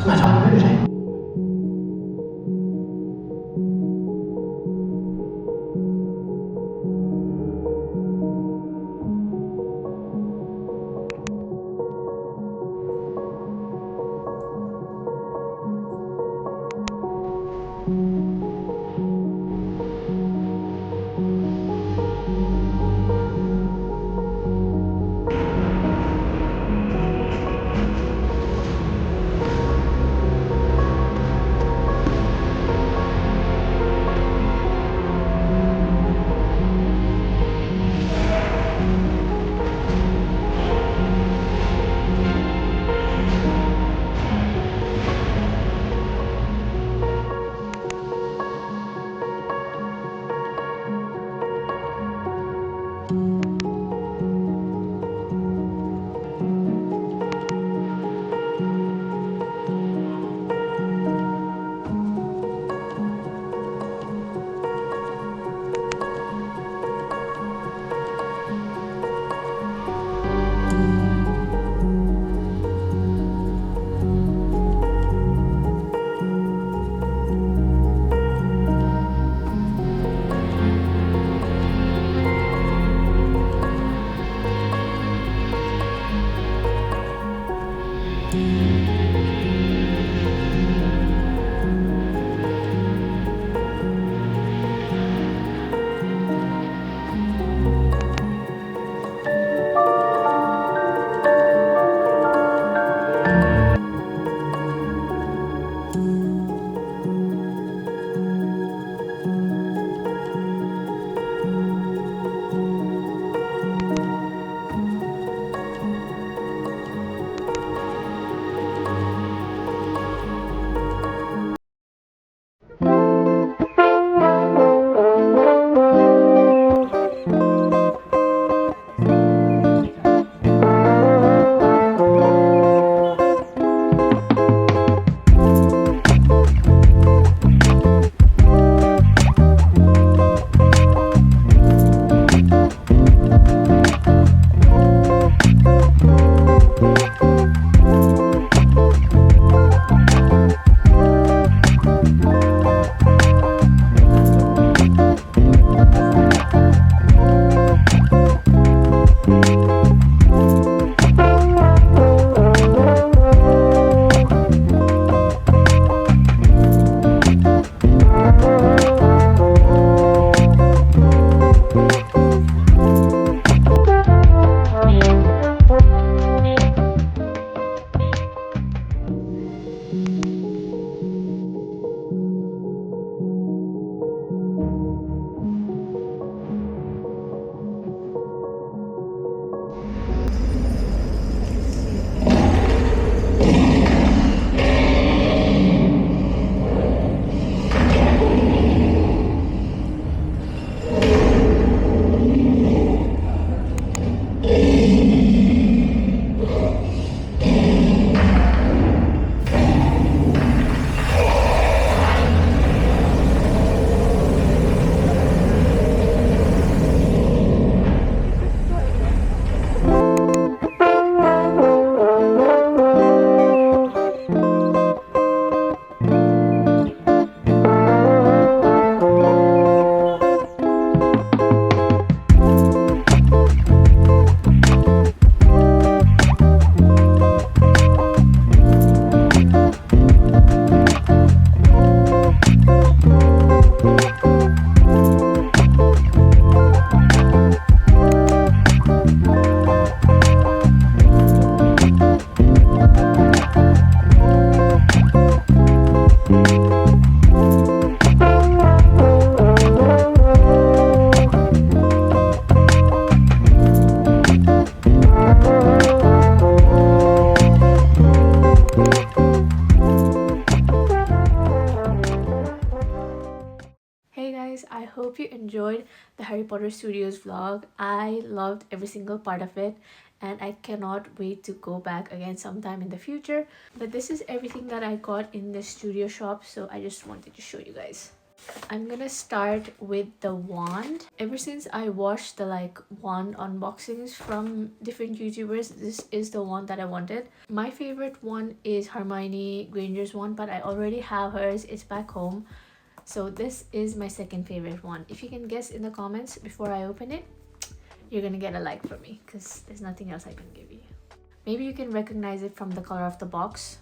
Mà sao nó ở đây? Hey guys, I hope you enjoyed the Harry Potter Studios vlog. I loved every single part of it and I cannot wait to go back again sometime in the future. But this is everything that I got in the studio shop, so I just wanted to show you guys. I'm gonna start with the wand. Ever since I watched the wand unboxings from different YouTubers, this is the one that I wanted. My favorite one is Hermione Granger's one, but I already have hers. It's back home. So this is my second favorite one. If you can guess in the comments before I open it, you're gonna get a like from me because there's nothing else I can give you. Maybe you can recognize it from the color of the box.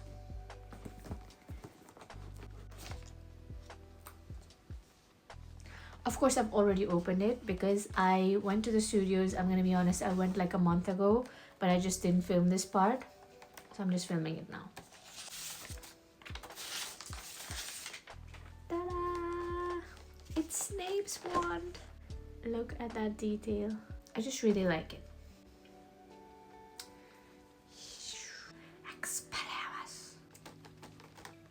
Of course, I've already opened it because I went to the studios. I'm gonna be honest, I went like a month ago, but I just didn't film this part. So I'm just filming it now. Ta-da! It's Snape's wand. Look at that detail. I just really like it.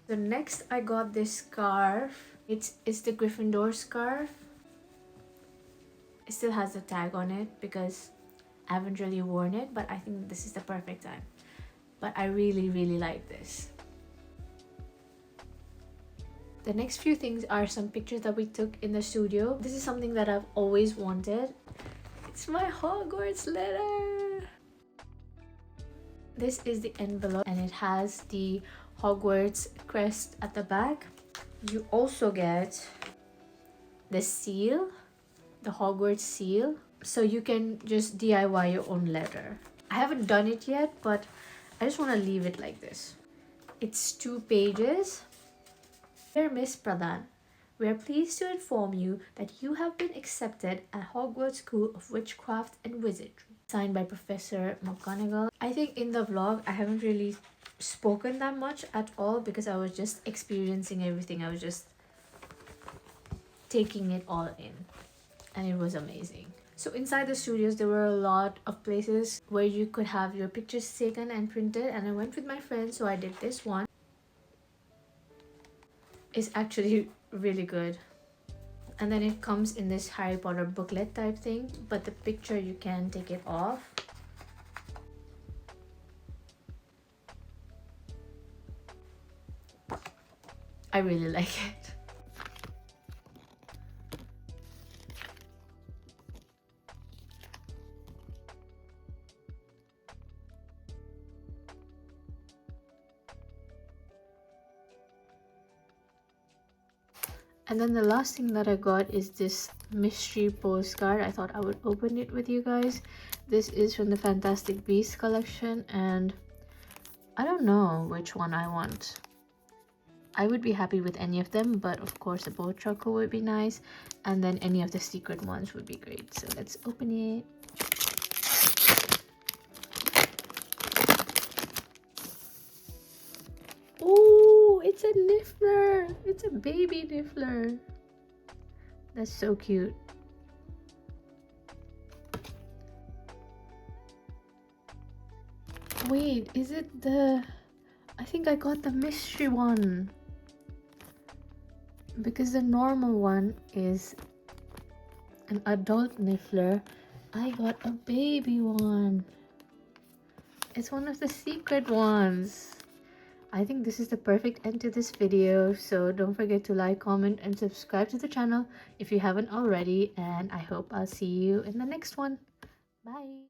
So next I got this scarf. It's the Gryffindor scarf. It still has the tag on it because I haven't really worn it, but I think this is the perfect time. But I really like this. The next few things are some pictures that we took in the studio. This is something that I've always wanted. It's my Hogwarts letter. This is the envelope and it has the Hogwarts crest at the back. You also get the seal, the Hogwarts seal, so you can just DIY your own letter. I haven't done it yet, but I just want to leave it like this. It's 2 pages. Dear Miss Pradhan, we are pleased to inform you that you have been accepted at Hogwarts School of Witchcraft and Wizardry. Signed by Professor McGonagall. I think in the vlog I haven't really spoken that much at all because I was just experiencing everything. I was just taking it all in and it was amazing. So inside the studios there were a lot of places where you could have your pictures taken and printed, and I went with my friends, so I did this one. It's actually really good. And then it comes in this Harry Potter booklet type thing, but the picture you can take it off. I really like it. And then the last thing that I got is this mystery postcard. I thought I would open it with you guys. This is from the Fantastic Beasts collection, and I don't know which one I want. I would be happy with any of them, but of course a bow trucker would be nice, and then any of the secret ones would be great. So let's open it. Oh, it's a Niffler. It's a baby Niffler. That's so cute. Wait, is it the... I think I got the mystery one. Because the normal one is an adult Niffler. I got a baby one. It's one of the secret ones. I think this is the perfect end to this video, so don't forget to like, comment, and subscribe to the channel if you haven't already, and I hope I'll see you in the next one. Bye!